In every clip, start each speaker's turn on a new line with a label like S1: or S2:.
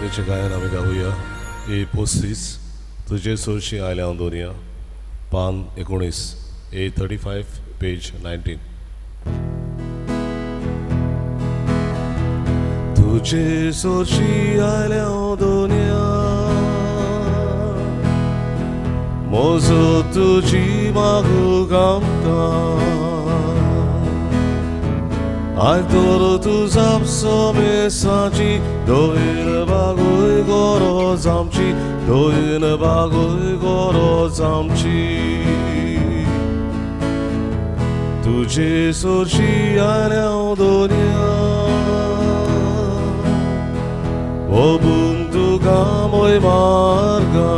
S1: गाण्याचे गायन आम्ही गाऊया. ए पोस्तीस तुझे सोरशी आयल्या दोनिया, पान 19, A35, पेज 19. तुझे सोरशी आयल्या दोनिया, मोजो तुझी मागू गामता. Ai toro tu zapso mesaci, doin bagoi goro zamci, doin bagoi goro zamci. Tuझे सोरशी आल्या Doniya, o buntu gamoi marga.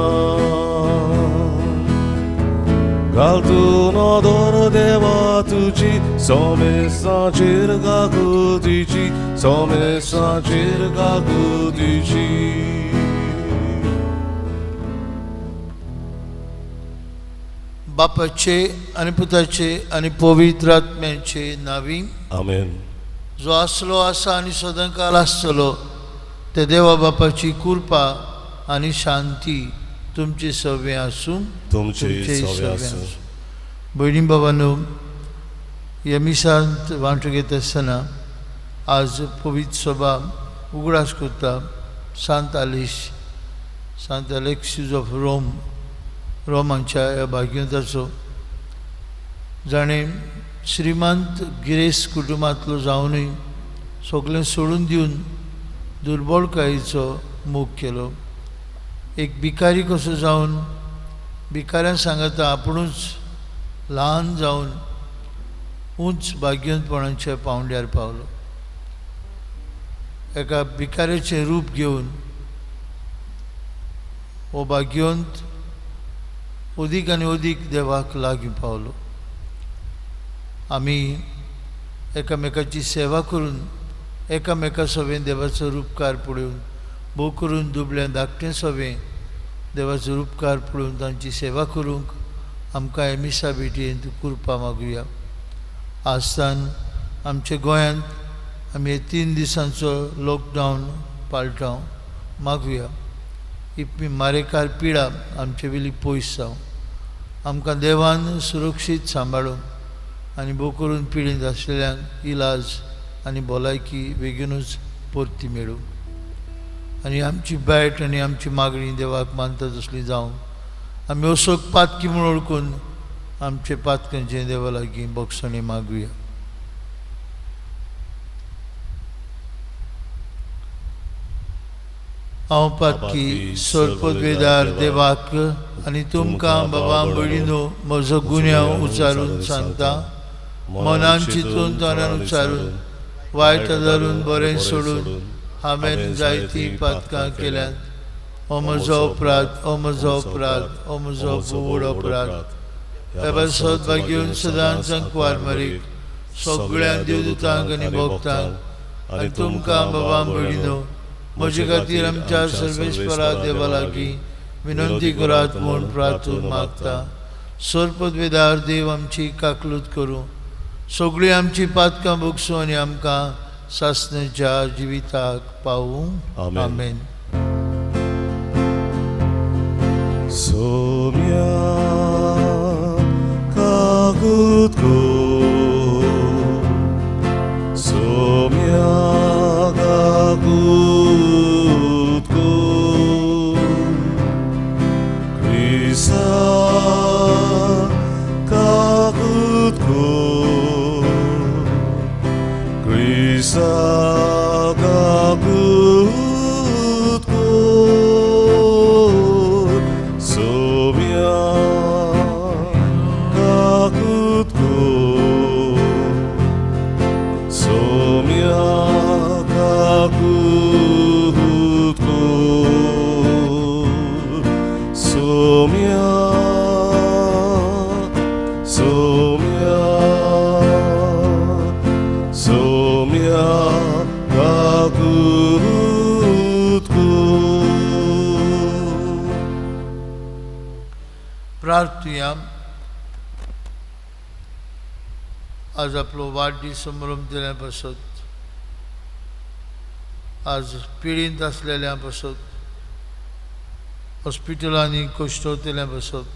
S1: Galtun odor deva tuci, somessa circa cudici, somessa circa cudici.
S2: बापाचे आणि पुताचे आणि पवित्र आत्म्याचे नावी
S1: आमेन.
S2: जो असलो असा आणि सदांकाळ आसतलो ते देवा बापाची कृपा आणि शांती तुमचे सगळे आसूं.
S1: तुमचे सगळे आसूं.
S2: भयणी बाबांनो, ह्या मिसांत वांटो घेत आसतना आज पवित्र सभा उगडास करता सांत अलेक्सिस ऑफ रोमांच्या ह्या भाग्यवंताचो. जाणें श्रीमंत गिरेस्त कुटुंबांतलो जावनूय सगळें सोडून दिवन दुर्बळकायेचो मोग केलो. एक भिकारी कसो जावन भिकाऱ्यान सांगता आपुणूच ल्हान जावन उंच भाग्यवंतपणाच्या पावंड्यार पावलो. एका भिकाऱ्याचें रूप घेवन हो भाग्यवंत अदीक आनी अदीक देवाक लागीं पावलो. आमी एकामेकाची सेवा करून एकामेका सवें देवाचो रूपकार पळोवन भोव करून दुबळ्या धाकटें सवें देवाचो रूपकार पळोवन तांची सेवा करूंक आमकां हे मिसा भेटयेंत कृपा मागुया. आजतान आमच्या गोंयांत आमी हे 3 दिसांचो लॉकडावन पाळटाव मागुया. ही मारेकार पिडा आमचे वेली पयस जावं. आमकां देवान सुरक्षीत सांबाळून आनी भोव करून पिडींत आशिल्ल्यांक इलाज आनी भलायकी बेगीनूच परती मेळूं. आनी आमची बायट आनी आमची मागणी देवाक मानता तसली जावं. आमी असोक पातकी म्हूण ओळखून आमचे पातकांचे देवा लागीं बक्षणी मागुया. हांव पातकी सोरपदवेदार देवाक आनी तुमकां बाबा भयणीनो म्हजो गुन्यांव उचारून सांगता. मनान चिंतून तोंडान उचारून वायट धरून बरें सोडून हांवें जायतीं पातकां केल्यात. हो म्हजो अपराध, हो म्हजो अपराध, हो म्हजो व्हड अपराध. हे सद्भाग्यवन सदांच संकवार मारीक सगळ्या देवदूतांक आनी भक्तांक आनी तुमकां बाबा भयणीनो म्हजे खातीर आमच्या सर्वेस्परा देवा लागीं विनंती करात म्हूण प्रार्थून मागता. सोरपदवेदार देव आमची काकलूत करूं, सगळीं आमची पातकां भोगसूं आनी आमकां सासणेच्या जिविताक पावूं. आमेन.
S1: सोम्या कागुदको, सोम्या कागुदको, क्रिसा कागुदको, क्रिसा कागुदको.
S2: प्रार्थुया. आज आपलो वाढदीस समारंभ दिल्या पासत आज पिडींत असलेल्या बसत, हॉस्पिटलांनी कोश्टवतल्या बसत,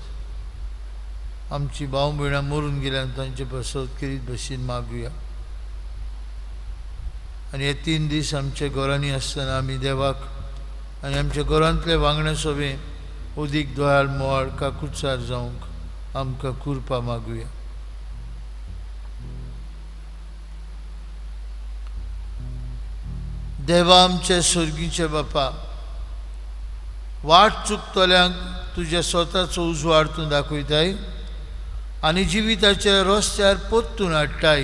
S2: आमची भाव भयणां मरून गेल्या तांचे बसत करीत बशीन मागुया. आनी हे 3 दीस आमच्या घरांनी आसतना आमी देवाक आनी आमच्या घरांतले वांगड्या सभे उदीक दोळाळ मोवाळ काकुटसार जावंक आमकां कृपा मागुया. देवा आमचे स्वर्गीचे बापा, वाट चुकतल्यांक तुज्या स्वताचो उजवाड तूं दाखयताय आनी जिविताच्या रस्त्यार पोत्तून हाडटाय.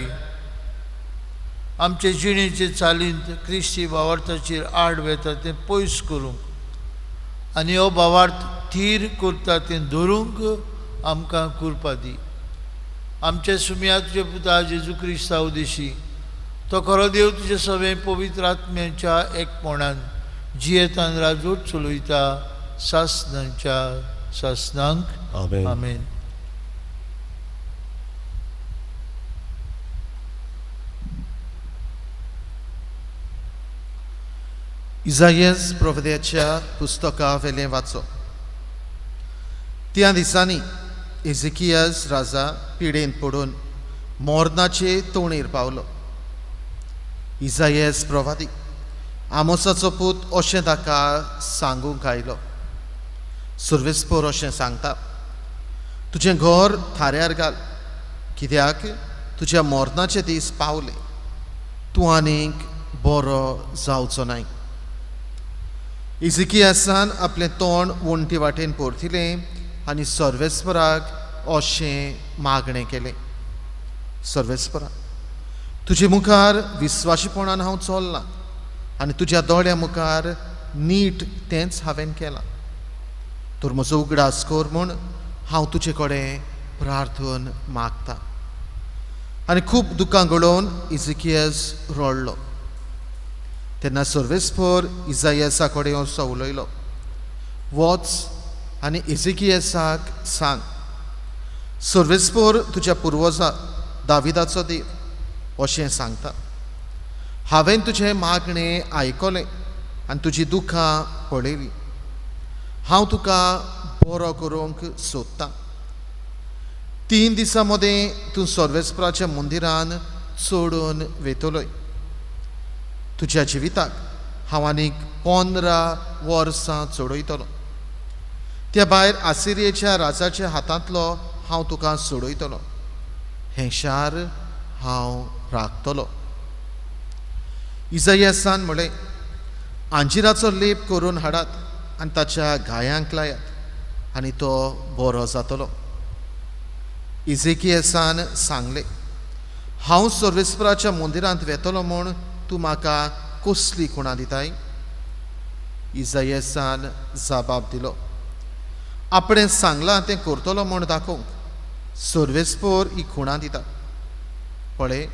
S2: आमचे जिणेचे चालींत क्रिस्ती भावार्थाचेर आड वेता तें पयस करूंक आनी हो भावार्थ थीर करता तें धरूंक आमकां कृपा दी. आमचे सुमया तुजे पुता जेजू क्रिस्ता उदेशी तो खरो देव तुजे सवे पवित्र आत्म्याच्या एकपणान जियेतान राजवट चलयता सासनांच्या सासनांक.
S1: आमेन.
S2: आमेन.
S3: इसायेस प्रोफेताच्या पुस्तका वेलें वाचो. त्या दिसांनी एझेकियास राजा पिडेन पडून मोर्नाचे तोणेर पावलो. इसायेस प्रोफेती आमोसाचो पूत अशें ताका सांगूंक आयलो. सुरवेस्पोर अशें सांगता, तुजें घर थाऱ्यार घाल, कित्याक तुज्या मोर्नाचे दीस पावले, तूं आनीक बरो जावचो नाय. इझेकियासान आपलें तोंड वणटी वाटेन परतिलें आनी सर्वेस्पराक अशें मागणें केलें. सर्वेस्परा, तुजे मुखार विस्वाशीपणान हांव चल्लां आनी तुज्या दोळ्या मुखार नीट तेंच हांवें केलां. तर म्हजो उगडास कर म्हूण हांव तुजे कडेन प्रार्थन मागतां. आनी खूब दुखां गळोवन इझेकियास रडलो. तेन्ना सर्वेस्पोर इसायेसा कडेन असो उलयलो, वच आनी एझेकियासाक सांग, सर्वेस्पोर तुज्या पुर्वजा दाविदाचो देव अशें सांगता, हांवें तुजें मागणें आयकलें आनी तुजीं दुखां पळयलीं. हांव तुका बरो करूंक सोदतां. 3 दिसां मदें तूं सर्वेस्पराच्या मंदिरान चडून वेतलोय. तुज्या जिविताक हांव आनीक 15 वर्सां चडयतलो. त्या भायर आसिरियेच्या राजाच्या हातांतलो हांव तुका सोडयतलो. हें शार हांव राखतलो. इसायेसान म्हळें, आंजिराचो लेप करून हाडात आनी ताच्या गायांक लायात आनी तो बरो जातलो. इझेकियासान सांगलें, हांव सर्वेस्पराच्या मंदिरांत वेतलो म्हूण तूं म्हाका कसली खुणां दिताय? इसायेसान जबाब दिलो, आपणें सांगलां तें करतलो म्हूण दाखोवंक सर्वेस्पोर ही खुणां दिता. पळय,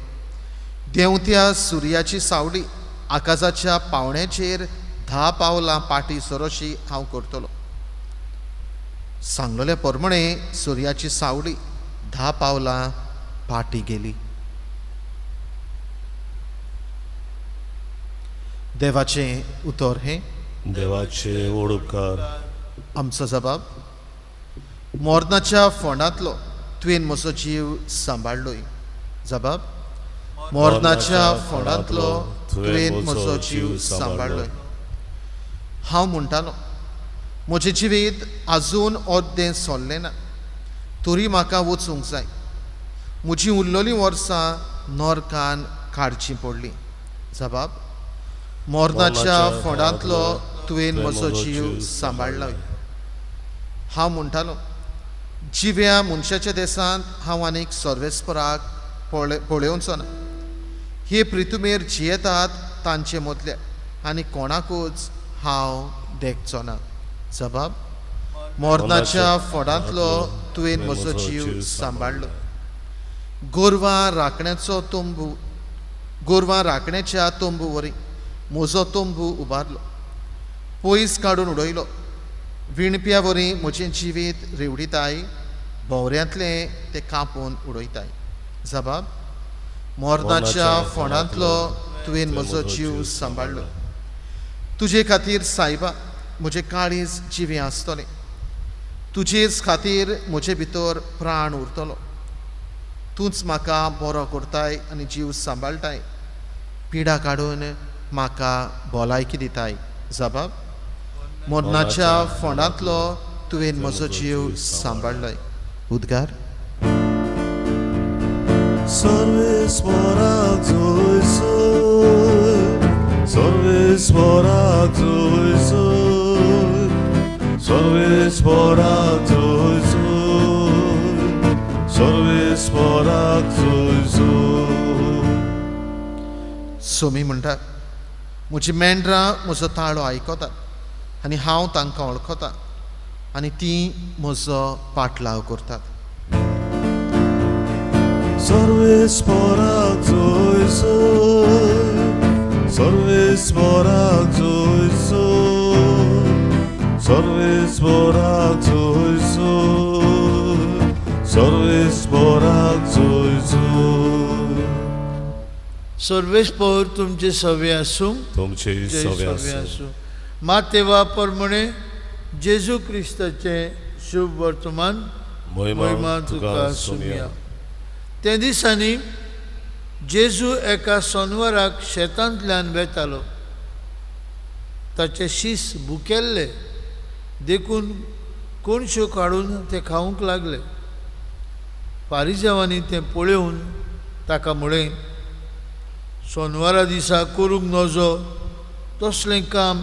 S3: देंवत्या सुर्याची सावळी आकाशाच्या पावण्याचेर 10 पावलां पाटी सरोशी हांव करतलो. सांगलोले प्रमाणे सुर्याची सावळी 10 पावलां पाटी गेली. देवाचें उतर हें,
S1: देवाचे व्हड उपकार.
S3: आमचो जबाब, मोर्नाच्या फोंडांतलो तुवें म्हजो जीव सांबाळलोय. जबाब, मोर्नाच्या फोंडांतलो तुवें म्हजो जीव सांबाळलोय. हांव म्हणटालो, म्हजें जिवीत आजून अर्दें सोल्लें ना, तरी म्हाका वचूंक जाय. म्हजीं उरलेलीं वर्सां नरकान काडचीं पडलीं. जबाब, मोर्नाच्या फोंडांतलो तुवें म्हजो जीव सांबाळलोय. हांव म्हणटालो, जिव्या मनशाच्या देसांत हांव आनीक सर्वेस्पराक पळयोवचो ना. हे पृथ्वीमेर जियेतात तांचे मदल्या आनी कोणाकूच हांव देखचो ना. जबाब, मोर्नाच्या फोंडांतलो तुवें म्हजो जीव सांबाळलो. गोरवां राखण्याच्या तोंबू वरी म्हजो तोंबू उबारलो, पयस काडून उडयलो. विणप्या वरी म्हजें जिवीत रेवडिताय, भोवऱ्यांतलें तें कापून उडयताय. जबाब, मोर्नाच्या फोंडांतलो तुवें म्हजो जीव सांबाळलो. तुजे खातीर सायबा म्हजे काळीज जिवी आसतलें. तुजेच खातीर म्हजे भितर प्राण उरतलो. तूंच म्हाका बरो करताय आनी जीव सांबाळटाय. पिडा काडून म्हाका भलायकी दिताय. जबाब मरणाच्या फोंडांतलो तुवें म्हजो जीव सांबाळ्ळाय. उद्गार
S1: Sorvesporak zoysoy, sorvesporak zoysoy, sorvesporak zoysoy, sorvesporak zoysoy.
S3: Somi म्हणटा म्हजी मेंढरां म्हजो ताळो आयकतात आनी हांव तांकां वळखतां आनी तीं म्हजो पाटलाव करतात.
S1: Sorvesporak zoysoy, sorvesporak zoysoy, sorvesporak zoysoy, sorvesporak zoysoy.
S2: सर्वेस्पोर तुमचे सवे आसूं.
S1: तुमचे सवे
S2: सवे
S1: आसूं.
S2: आसूं. मातेवा प्रमाणे जेजू क्रिस्ताचे शुभ वर्तमान
S1: महिमा तुका सुमया.
S2: ते दिसांनी जेजू एका सोनवाराक शेतांतल्यान वेतालो. ताचे शीस भुकेल्ले देखून कोणश्यो काडून ते खावंक लागले. फारिजेवांनी तें पळोवन ताका म्हळें, सोनवारा दिसा करूंक नजो तसलें काम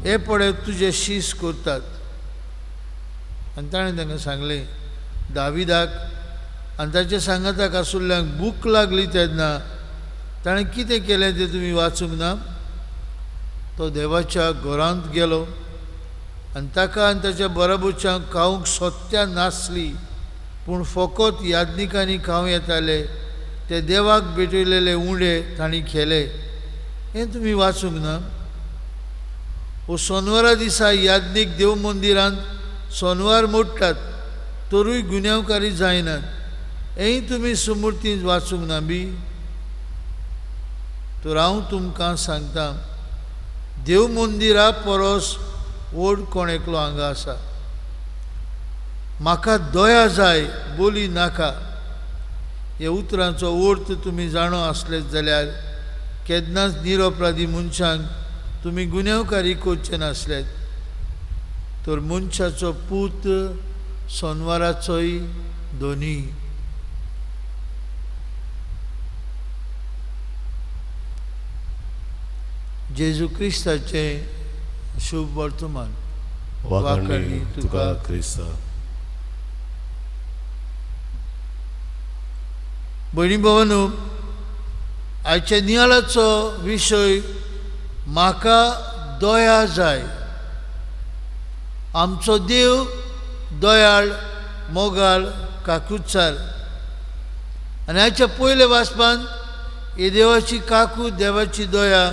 S2: हे पळय तुजे शीस करतात. आनी ताणें तांकां सांगलें, दाविदाक आनी ताच्या सांगाताक आसुल्ल्यांक भूक लागली तेन्ना ताणें कितें केलें तें तुमी वाचूंक ना. तो देवाच्या घरांत गेलो आनी ताका आनी ताच्या बराबरच्यांक खावंक सत्यां नासली, पूण फकत याज्ञिकांनी खावं येताले ते देवाक भेटयलेले उंडे तांणी खेले. हें तुमी वाचूंक ना. वो सोनवारा दिसा याज्ञीक देव मंदिरांत सोनवार मोडटात तरूय गुन्यांवकारी जायनात. हेंय तुमी सुमूर्तींत वाचूंक ना बी. तर हांव तुमकां सांगता, देव मंदिरा परस व्हड कोण एकलो हांगा आसा. म्हाका दया जाय, बोली नाका. हे उतरांचो अर्थ तुमी जाणो आसलेत जाल्यार केन्नाच निरपराधी मनशांक तुमी गुन्यांवकारी करचे नासलेत. तर मनशाचो पूत सोनवाराचोय दोनी. जेजू क्रिस्ताचे शुभ वर्तमान.
S1: वाखाणणी तुका क्रिस्ता.
S2: भयणी भावांनो, आयच्या नियाळाचो विशय म्हाका दया जाय. आमचो देव दयाळ, मोगाळ, काकूचार. आनी आयच्या पयल्या वाचपान हे देवाची काकूट, देवाची दया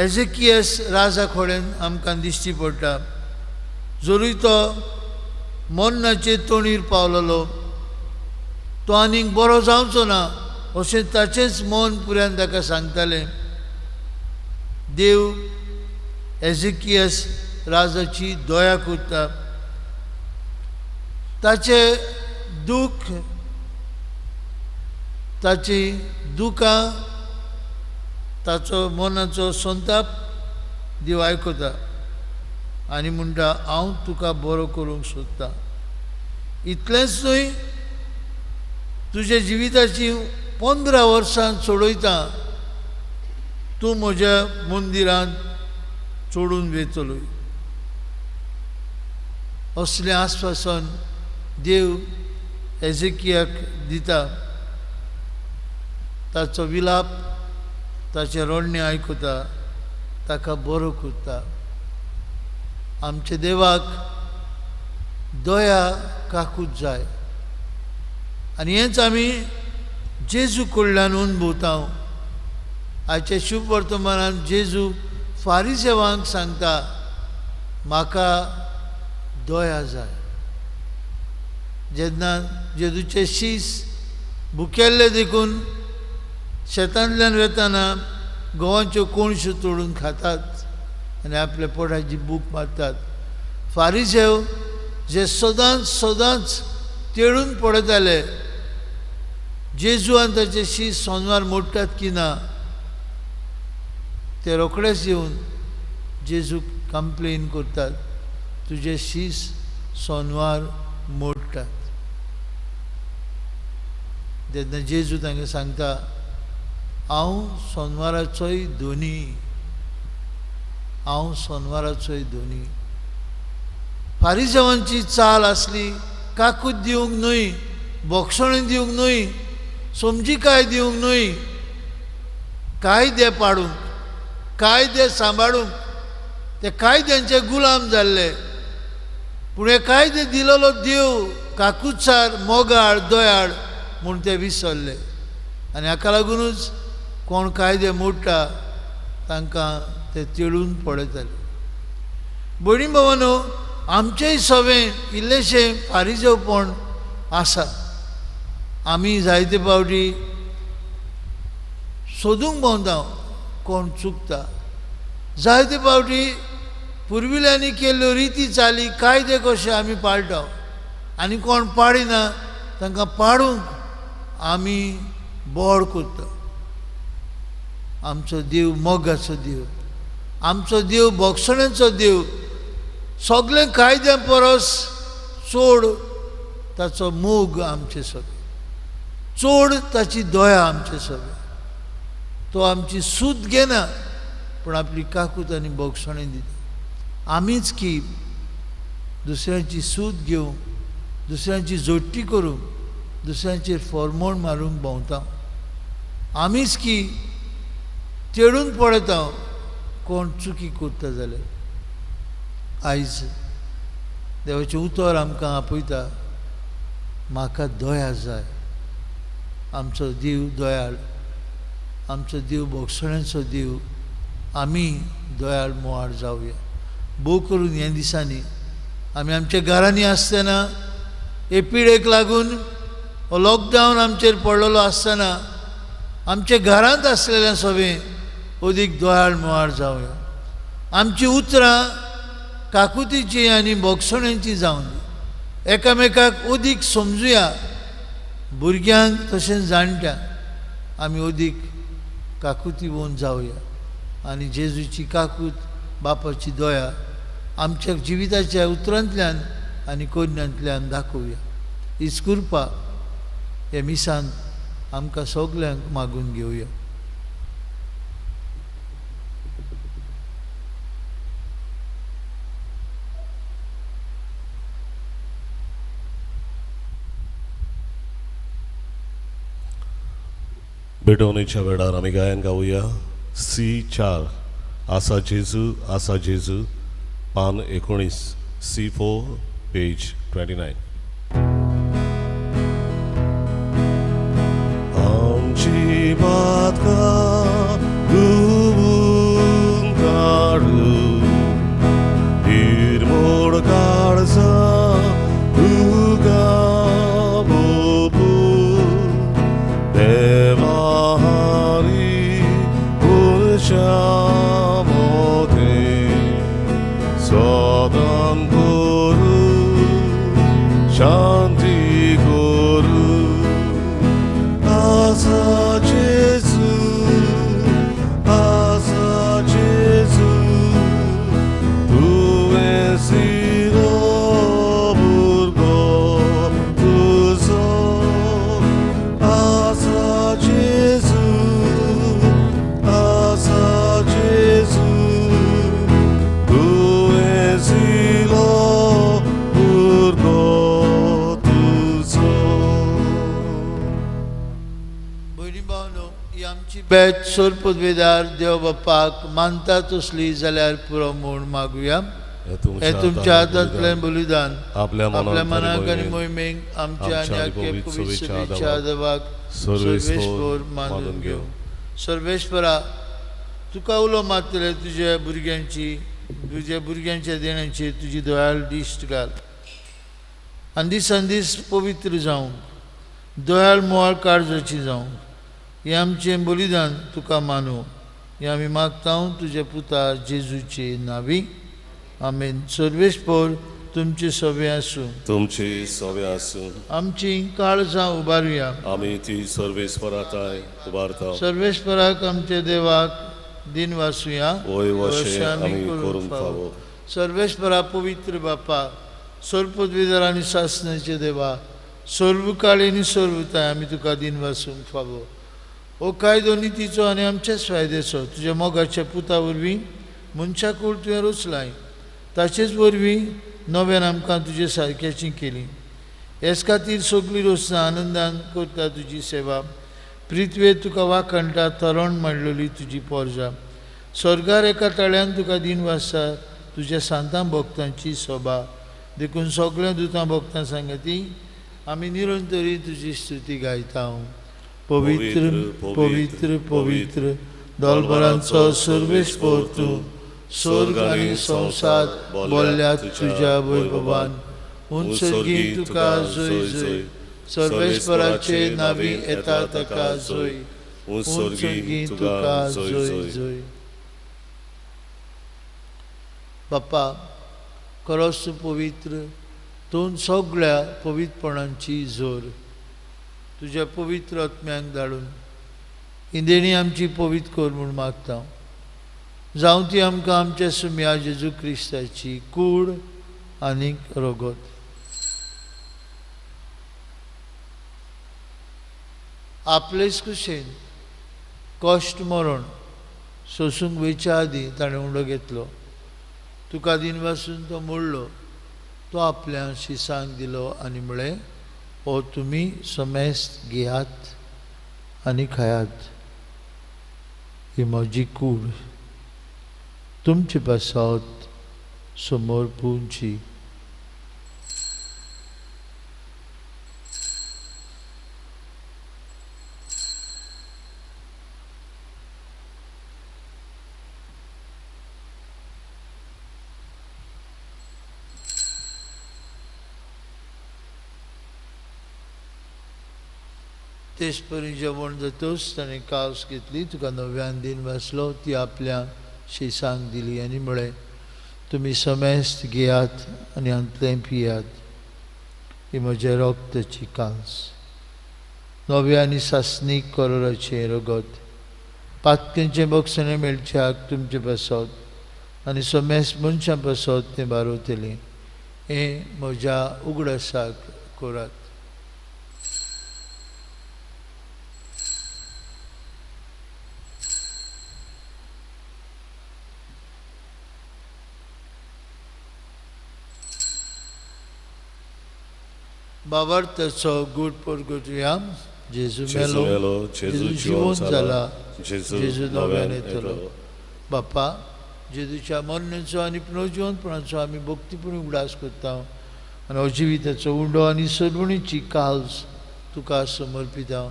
S2: एझेकियास राजा खोडेन आमकां दिश्टी पडटा. जरूय तो मरणाचे तोणीर पावलेलो, तो आनीक बरो जावचो ना अशें ताचेंच मन पुरान ताका सांगतालें. देव एझेकियास राजाची दया करता. ताचे दूख, ताची दुखां, ताचो मनाचो संताप देव आयकता आनी म्हणटा, हांव तुका बरो करूंक सोदतां. इतलेंच न्हय, तुज्या जिविताची 15 वर्सां सोडयता, तूं म्हज्या मंदिरांत चोडून वेतलोय. असलें आस्वासन देव एझेकियाक दिता. ताचो विलाप, ताचे रडणे आयकता, ताका बरो करता. आमच्या देवाक दया काकूच जाय. आनी हेंच आमी जेजू कडल्यान अनुभवता. आयच्या शुभ वर्तमानांत जेजू फारिसेवांक सांगता, म्हाका दया जाय. जेन्ना जेजूचे शीस भुकेल्ले देखून शेतांतल्यान वेताना गंवाच्यो कोणश्यो तोडून खातात आनी आपल्या पोटाची भूक मारतात. फारिसेव जे सदांच सदांच तेडून पडताले जेजू आनी ताचे शीस सोनवार मोडटात की ना, ते रोखडेच येवन जेजूक कंप्लेन करतात, तुजे शीस सोनवार मोडटात. तेन्ना जेजू तांकां सांगता, हांव सोनवाराचोय धोनी, हांव सोनवाराचोय धोनी. फारिसेवांची चाल आसली काकूत दिवंक न्हय, बोक्षणां दिवंक न्हय, समजिकाय दिवंक न्हय, कायदे पाडूंक, कायदे सांबाळूंक. ते कायद्यांचे गुलाम जाल्ले. पूण हे कायदे दिलेलो देव काकूतसार मोगाळ दयाळ म्हूण ते विसरले. आनी हाका लागूनच कोण कायदे मोडटा तांकां ते तेडून पडयताले. भयणी भावांनो, आमचेय सवें इल्लेशें फारिसेवपण आसा. आमी जायते फावटी सोदूंक भोंवता कोण चुकता. जायते फावटी पुर्विल्यांनी केल्ल्यो रिती चाली कायदे कशे आमी पाळटा आनी कोण पाळिना तांकां पाडूंक आमी बोड करता. आमचो देव मोगाचो देव, आमचो देव बोगसण्याचो देव. सगळे कायद्या परस चड ताचो मोग आमचे सगळे, चड ताची दया आमचे सगळे. तो आमची सूद घेना पूण आपली काकूत आनी बोगसणें दिता. आमीच की दुसऱ्यांची सूद घेवंक, दुसऱ्यांची जोडटी करूंक, दुसऱ्यांचेर फॉर्मोण मारूंक भोंवता. आमीच की तेडून पडयता कोण चुकी करता जाल्यार. आयज देवाचें उतर आमकां आपयता, म्हाका दया जाय. आमचो देव दयाळ, आमचो देव बोगसण्याचो देव. आमी दयाळ मोवाळ जावया. भोव करून ह्या दिसांनी आमी आमच्या घरांनी आसतना हे पिडेक लागून हो लॉकडावन आमचेर पडलेलो आसतना आमच्या घरांत आसलेल्या सवें अदीक दयाळ मोवाळ जावया. आमची उतरां काकुतीची आनी बोगसण्यांची जावन एकामेकाक अदीक समजुया. भुरग्यांक तशेंच जाणट्यांक आमी अदीक काकुतीवोन जावया आनी जेजूची काकूत बापाची दया आमच्या जिविताच्या उतरांतल्यान आनी कोन्यांतल्यान दाखोवया. हीच कृपा हे मिसांत आमकां सगल्यांक मागून घेवया.
S1: भेटवणीच्या वेळार आमी गायन गावया. C4 आसा जेजू पान 19 C4 पेज 29. आमची मातका धुवून काढू हिरमोड काळजा तुका बोबू देवा हरी पुरुषामोते सदान करू शांती करू. आसा जेजू तुवें सिरो भुरगो तुजो. आसा जेजू तुवें सिरो भुरगो तुजो.
S2: भयणी भावनो, ही आमची बेट सोर पदवेदार देव बापाक मानता तसली जाल्यार पुरो म्हूण मागुया. हे तुमच्या हातांतलें बलिदान आपल्या मनाक आनी मोहिमेक आमच्या आनी आख्खे पवित्र देवाक सर्वेस्पर मानून घेव. सर्वेस्परा, तुका उलो मारतले तुज्या भुरग्यांच्या देण्याची तुजी दयाळ दिश्ट घाल आनी दिसान दीस पवित्र जावंक दयाळ मोवाळ काळजाची जावंक हें आमचें बलिदान तुका मानूं हे आमी मागता तुझे पुता जेजूचे नावी आमेन. सर्वेस्पोर तुमचे सवे आसूं,
S1: तुमची सवे आसूं.
S2: आमची काळजां उबारुया.
S1: आमी ती सर्वेस्पराताय उबारता.
S2: सर्वेस्पराक आमचे देवाक दिन वासुया.
S1: ओय वशे आमी करून फावो.
S2: सर्वेस्परा पवित्र बापा, सर्वपदवीधर आनी शासनाचे देवा, सर्वकाळ आनी सर्वताय आमी तुका दिन वासूंक फावो. ओ कायदो नितीचो आनी आमच्याच फायद्याचो तुज्या मोगाच्या पुता वरवीं मनशा कूळ तुवें रचलाय. ताचेच वरवीं नव्यान आमकां तुजे सारक्याची केली. हेच खातीर सगळीं रोसना आनंदान करता तुजी सेवा. पृथ्वे तुका वाखणटा तरण मांडलेली तुजी पोरजा. स्वर्गार एका तळ्यान तुका दिन वासता तुज्या सांतां भक्तांची सोबा. देखून सगळ्या दुतां भक्तां सांगती आमी निरंतरी तुजी स्तुती गायता. पवित्र पवित्र पवित्र दोलबरांचो सर्वेस्पोर तूं, स्वर्ग आनी संवसार बोल्ल्या तुज्या वैभवान. उंचगी तुका जय जय, सर्वेस्पराचे नावी येता ताका जय. उंचगी तुका जय जय. बापा खरोच पवित्र, तूं सगळ्या पवित्रपणांची जोर तुज्या पवित्र आत्म्यांक धाडून ही देणी आमची पवित्र कर म्हूण मागता. जावं ती आमकां आमच्या सुम्या जेजू क्रिस्ताची कूड आनीक रगत. आपलेच कुशेन कश्ट मरण सोसूंक वयच्या आदीं ताणें उंडो घेतलो. तुका दिन वासून तो मोडलो. तो आपल्या शिसांक दिलो आनी म्हळें, ओ तुमी समेस्त घेयात आनी खायात. ही म्हजी कूड तुमचे पासत समोर पुंची. तेच परी जेवण जातोच ताणें कास घेतली, तुका नव्यान दिन वाचलो. ती आपल्या शिसांक दिली आनी म्हळें, तुमी समेस्त घेयात आनी हातूंतलें पियात. ही म्हज्या रक्ताची कास, नव्या आनी सासनीक करोराचें रगत. पातकेंचें बक्षणें मेळच्याक तुमचे पासत आनी समेस्त मनशां पासत तें बारोतलें. हें म्हज्या उगडासाक करात. बाबार्थाचो गूड परगटुया. जेजू मेलो, जेजू जिवंत जाला, जेजू नव्यान येतलो. बापा जेजूच्या मरणाचो आनी पुनर्जिवंतपणाचो आमी भक्तीपूर्ण उगडास करता आनी अजिविताचो उंडो आनी सरवणीची काल्स तुका समर्पिता.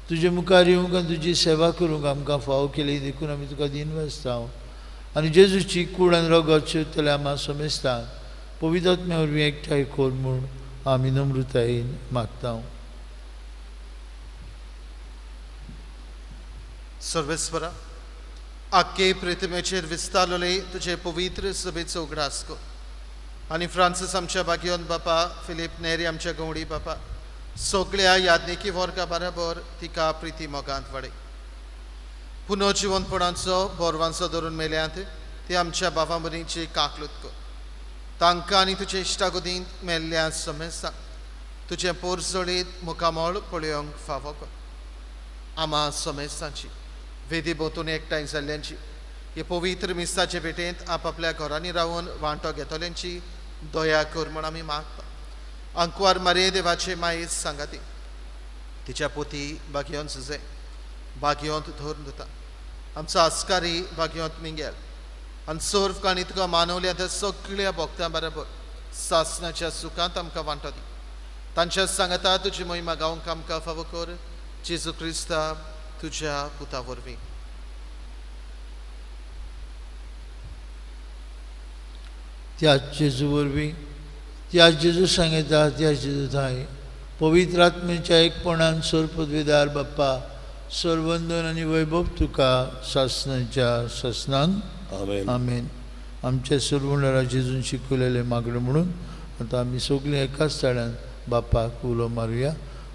S2: तुजे मुखार येवंक आनी तुजी सेवा करूंक आमकां फाव केली. देखून आमी तुका दिन वाजता आनी जेजूची कूड आनी रगत शिवतले आम्हा समेस्ता पवित्र आत्म्या वरवीं एकठांय कर म्हूण आमी नम्रतायेन मागता.
S3: सर्वेस्परा, आख्खे पृथ्वीचेर विस्तारलेले तुजे पवित्र सभेचो उगडास कर. आनी फ्रांसीस आमच्या भाग्यवंत बापा, फिलीप नेरी आमच्या गवडी बापा, सगळ्या याज्ञिकी वर्गा बरोबर तिका प्रिती मोगांत वाडय. पुनर्जिवंतपणाचो बोरवांचो धरून मेल्यांत ती आमच्या बाबा मनीची काकलूत कर. तांकां आनी तुजे इश्टागोदींत मेल्ल्या समेस्ता तुजे पोरजोळीत मुखामोळ पळोवंक फावो कर. आम्हा समेस्तांची वेदी भोंवतून एकठांय जाल्ल्यांची हे पवित्र मिस्ताचे भेटेंत आपापल्या घरांनी रावून वांटो घेतल्यांची दया कर म्हूण आमी मागता. अंकवार मारे देवाचे मायेच सांगाती तिच्या पोती भाग्यवंत सुजे, भाग्यवंत धोरण दिता. आमचो आस्कारी भाग्यवंत मिंगेल आनी सर्व काणी तुका मानवल्या त्या सगळ्या भक्तां बरोबर सासणाच्या सुखांत आमकां वांटो दी. तांच्या सांगता तुजी महिमा गावंक आमकां फावो कर. जेजू क्रिस्ता तुज्या पुता वरवीं.
S2: त्याच जेजू वरवीं, त्याच जेजू सांगता, त्याच जेजू थंय पवित्र आत्मेच्या एकपणान सर पदवीदार बाप्पा, सर्वंदन आणि वैभव तुका शासनाच्या शासनान
S1: आमेन.
S2: आमेन. आमच्या सर्वंडरा जेजून शिकवलेले मागणे म्हणून आता आम्ही सगळी एकाच तळ्यान बापाक उलो मारूया.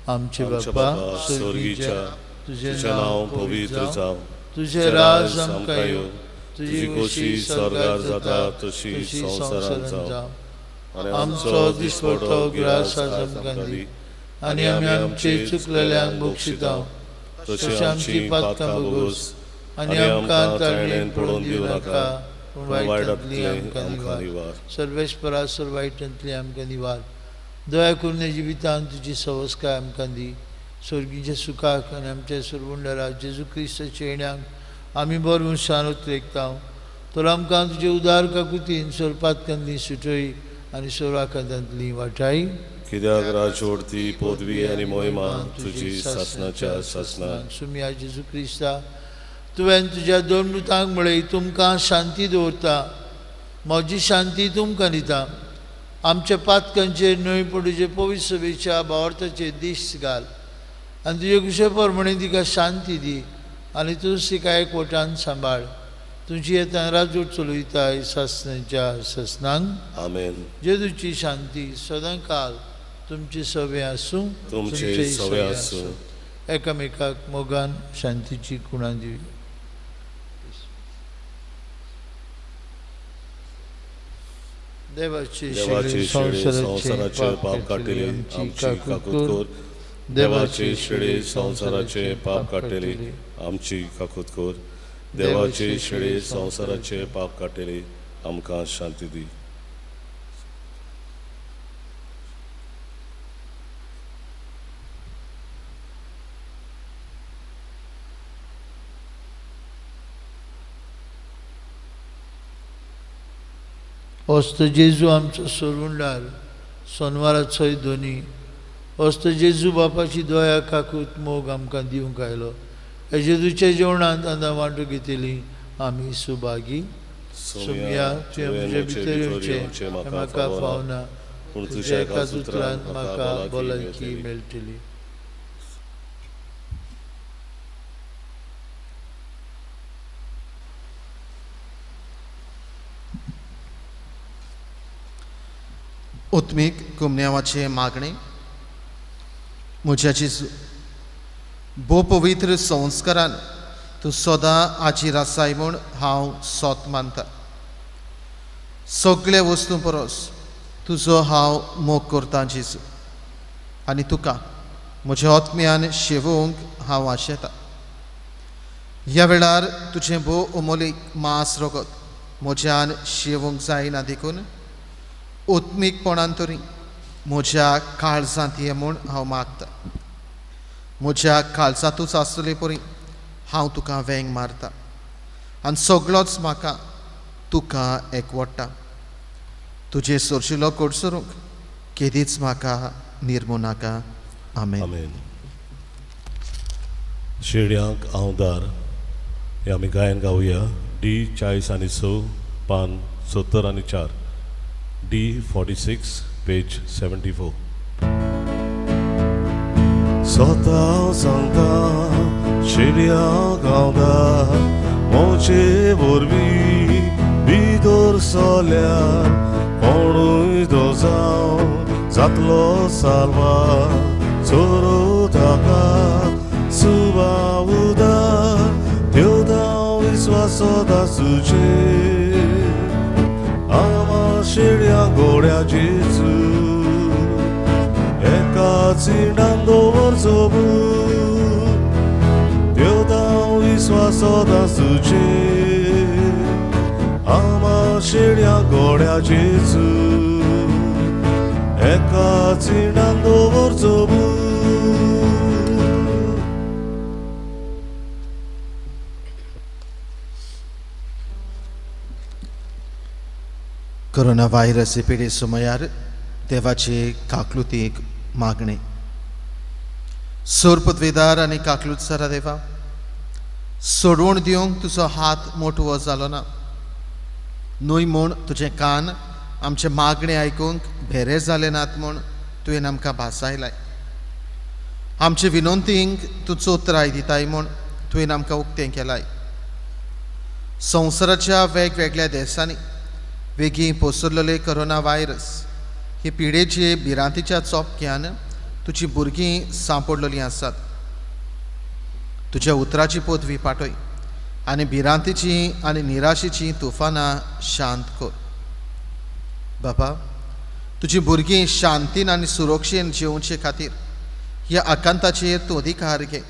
S2: आमचे बाप्पा स्वर्गीच्या तुझे नाव पवित्र जाव, तुझे राज आमकां येवं, तुझी खोशी स्वर्गार जाता तशी संवसारांत जावं. आमचो दिसपडटो ग्रास आज आमकां दी, आनी आमी आमचे चुकलेल्यांक बक्षितांव, तशी आमची पातकां बगोस, आनी आमकां ताळणेन पडोवन दिवं नाका, पूण वायटांतली आमकां निवार. सर्वेस्परा वायटांतली आमकां निवार. दया करून जिवितांत तुजी सवस्काय आमकां दी. स्वर्गीच्या सुखाक आनी आमच्या सर्वंडरा जेजू क्रिस्ताच्या येण्याक आमी बरो शानोत रेखतांव. तर आमकां तुजे उदार काकुतीन स्वरपातकांतली सुटय आनी सर्वाकांतांतली वाटाय.
S1: कित्याक राजवडती पदवी आनी मोहिमा तुजी शासनाच्या शासनान.
S2: सुम्या जेजू क्रिस्ता, तुवें तुज्या दोन दुतांक म्हळें तुमकां शांती दवरता, म्हजी शांती तुमकां दिता. आमच्या पातकांचेर न्हय पूण तुजे पवित्र सभेच्या भावार्थाचेर दीस घाल, आनी तुजे कुशे प्रमाणे तिका शांती दी, आनी तूं तिका एकवटान सांबाळ. तुजी येता राजवट चलयताय शासनाच्या शासनान.
S1: आमेन.
S2: जेजूची शांती सदां काल तुमची सवे आसूं,
S1: तुमचे सवे आसूं.
S2: एकामेकाक मोगान शांतीची कुणां दिवी. देवाची
S1: देवाची शिडे संवसाराचे पाप काटिले आमची काकूत कोर. देवाची शिडे संवसाराचे पाप काटिले आमची काकूत कोर. देवाची शिडे संवसाराचे पाप काटिले आमकां शांती दी.
S2: अस्त जेजू आमचो सोडवूंडार सोनवाराचोय दोनी. अस्त जेजू बापाची दया काकूत मोग आमकां दिवंक आयलो. हे जेजूच्या जेवणांत आतां वांटो घेतली आमी सुभागी. सुमया तुवें म्हजे भितर येवचें म्हाका फावना, पूण तुज्या एकाच उतरान म्हाका भलायकी मेळटली.
S3: उत्मीक कुमन्यावाचे मागणे. म्हज्याची भोव पवित्र संस्कारान तूं सदां आजीर आसाय म्हूण हांव सोत मानता. सगळे वस्तू परस तुजो हांव मोग करतां जेजू, आनी तुका म्हज्या आत्म्यान शेवूंक हांव आशेतां. ह्या वेळार तुजें भोव अमोलीक मांस रगत म्हज्यान शेवूंक जायना देखून उत्मीकपणान तरी म्हज्या काळजांत ये म्हूण हांव मागतां. म्हज्या काळजांतूच आसतले परी हांव तुका वेंग मारतां, आनी सगळोच म्हाका तुका एकवडटा. तुजे सोरशिलो कोडसरूंक केदीच म्हाका निर्मू नाका. आमेन.
S1: आमेन. शेड्यांक हांव दार हे आमी गायन गावया. D40 पान 70 D46 पेज 74. स्वता सांगता शेड्यांक हांव दार मोचे वरवीं भितर सोल्यार कोणूय तो जावं जातलो साल्वा चोरो ताका सुबा उदार देवता विस्वासोत आसूचे. आमा शेड्या गोड्या जेजू एकाच इंडान दवरचो देवता विस्वासोत आसूचे. आमा शेड्या गोड्या जेजू एकाच इंडान दवरचो.
S3: कोरोना व्हायरस पिडे सुमयार देवाचे काकलुतीक मागणे. सोर पदवीदार आनी काकलूत सरा देवा, सोडवण दिवंक तुजो हात मोठो जालो ना. न्हय म्हूण तुजें कान आमचे मागणे आयकूंक भेरे जाले नात म्हूण तुवें आमकां भासायलाय. आमचे विनंतींक तूं चोत्राय दिताय म्हूण तुवें आमकां उक्तें केलाय. संवसाराच्या वेगवेगळ्या देशांनी वेगीं पसरलेले कोरोना व्हायरस हे पिडेचे भिरांतीच्या चोपक्यान तुजी भुरगीं सांपडलेलीं आसात. तुज्या उतराची पोतवी पाठय आनी भिरांतीची आनी निराशेची तुफानां शांत कर. बाबा, तुजी भुरगीं शांतीन आनी सुरक्षेन जेवचे खातीर ह्या आकांताचेर तूं अधिकार घे.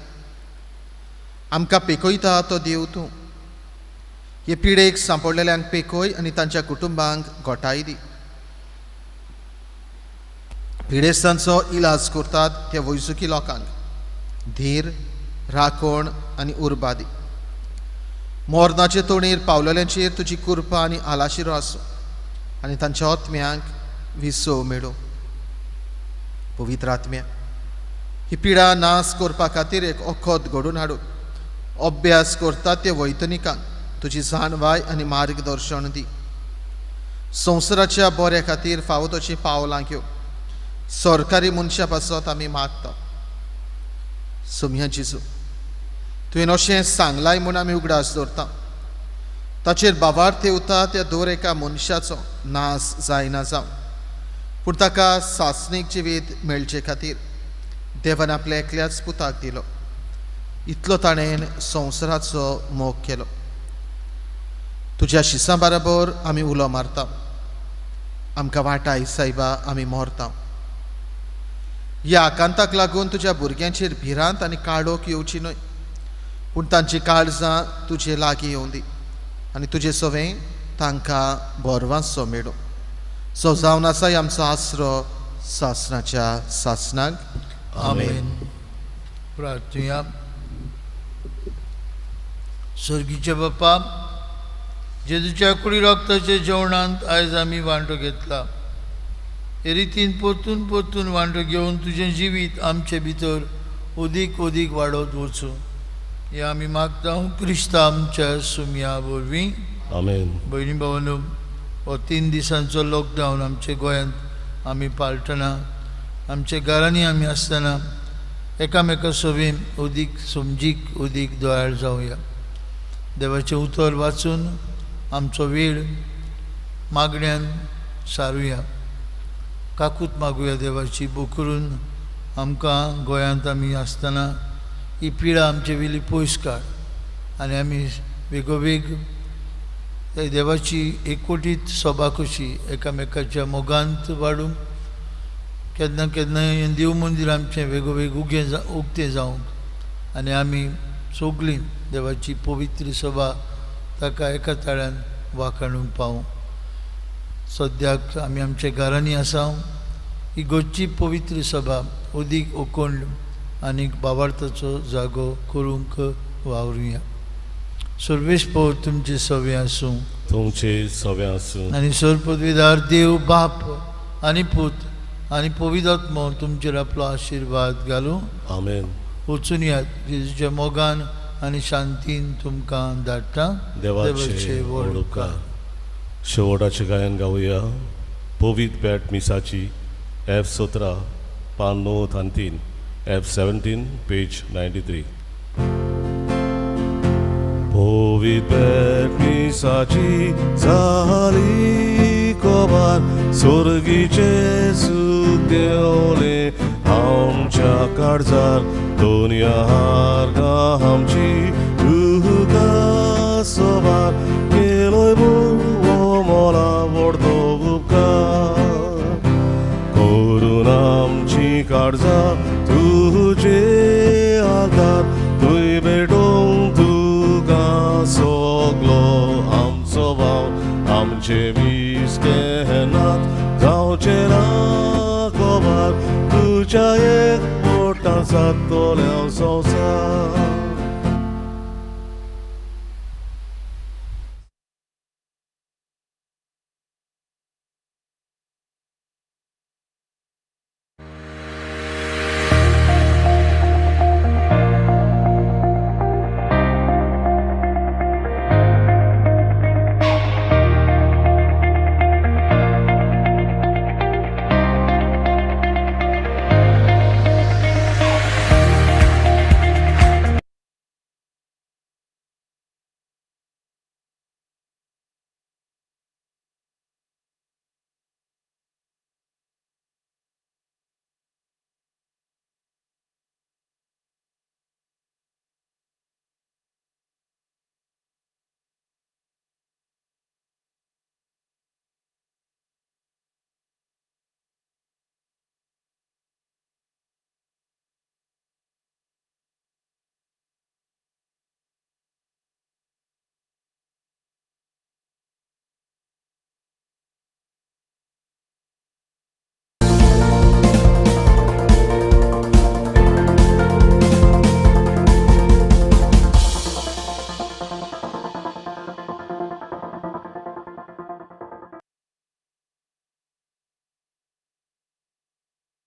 S3: आमकां पेकयता तो देव तूं. हे पिडेक सांपडलेल्यांक पेकय आनी तांच्या कुटुंबांक घोटाय दी. पिडेस्तांचो इलाज करतात त्या वैजकी लोकांक धीर, राखण आनी उर्बा दी. मोरनाचे तोणीर पावलेल्यांचेर तुजी कृपा आनी आलाशिरो आसूं आनी तांच्या आत्म्यांक विसव मेळो. पवित्र आत्म्या, ही पिडा नाश करपा खातीर एक वखद घडोवन हाडून अभ्यास करतात त्या वैतनिकांक तुजी जाणवाय आनी मार्गदर्शन दी. संवसाराच्या बऱ्या खातीर फावो तशीं पावलां घेवं सरकारी मनशां पासत आमी मागता. सोम्या जेजू, तुवें अशें सांगलाय म्हूण आमी उगडास दवरता. ताचेर बाबार तेवता त्या दर एका मनशाचो नाश जायना जावं, पूण ताका सासणीक जिवीत मेळचे खातीर देवान आपल्या एकल्याच पुताक दिलो. इतलो ताणें संवसाराचो मोग केलो. तुज्या शिसां बरोबर आमी उलो मारता. आमकां वाटाय सायबा, आमी मोरता. ह्या आकांताक लागून तुज्या भुरग्यांचेर भिरांत आनी काळोख येवची न्हय, पूण तांची काळजां तुजे लागीं येवं दी आनी तुजे सवें तांकां बोरवांचो मेळो. सो जावन आसाय आमचो आसरो सासणाच्या सासणाक.
S2: आमेन. प्रार्थुया. स्वर्गीचे बाप्पा, जेजूच्या कुडी रक्ताच्या जेवणांत आयज आमी वांटो घेतला. हे रितीन परतून परतून वांटो घेवन तुजें जिवीत आमचे भितर अदीक अदीक वाडत वचूं हें आमी मागता क्रिस्ता आमच्या सुमया वरवीं.
S1: आमेन.
S2: भयणी भावांनो, हो 3 दिसांचो लॉकडावन आमच्या गोंयांत आमी पाळटना, आमच्या घरांनी आमी आसतना एकामेका सवेन अदीक समजीक अदीक दयाळ जावया. देवाचें उतर वाचून आमचो वेळ मागण्यांत सारुया. काकूत मागुया देवाची, बो करून आमकां गोंयांत आमी आसतना ही पिडा आमचे वेली पयस काड आनी आमी बेगोबेग देवाची एकवटीत सभा कशी एकामेकाच्या मोगांत वाडूंक, केन्ना केन्ना देव मंदीर आमचें वेगोवेग उक्तें जावंक आनी आमी सगळीं देवाची पवित्र सभा ताका एका ताळ्यान वाखाणूंक पावूं. सद्याक आमी आमच्या घरांनी आसा. ही गोंयची पवित्र सभा अदीक अखंड आनीक बाबार्थाचो जागो करूंक वावरुया. सर्वेस्पर तुमचे सवे आसूं.
S1: तुमचे सवे आसूं.
S2: आनी सरपदवीदार देव बाप आनी पूत आनी पवित्र आत्मो तुमचेर आपलो आशिर्वाद घालूं.
S1: आमेन.
S2: वचून यात. जेजूच्या मोगान आनी शांतीन तुमकां धाडटा.
S1: देवाचे व्हड उपकार. शेवटाचें गायन गावया. पवित्र पेट मिसाची F17 पान 9 आणि 3, F17 पेज 93. पवित्र पेट मिसाची जाली कोबार, स्वर्गीचे सुख देवले आमच्या काळजार. दुनिया हारगा आमची तुका सोबार, केलोय वो मोला व्हडलो उपकार. करून आमची काळजां तुजे आदार, तुय भेटोंक तुका सगलो आमचो भाव. आमचे वीस केन्नाच जावचे ना कोबार, तुज्या एक मोठा जातोल्या संवसार.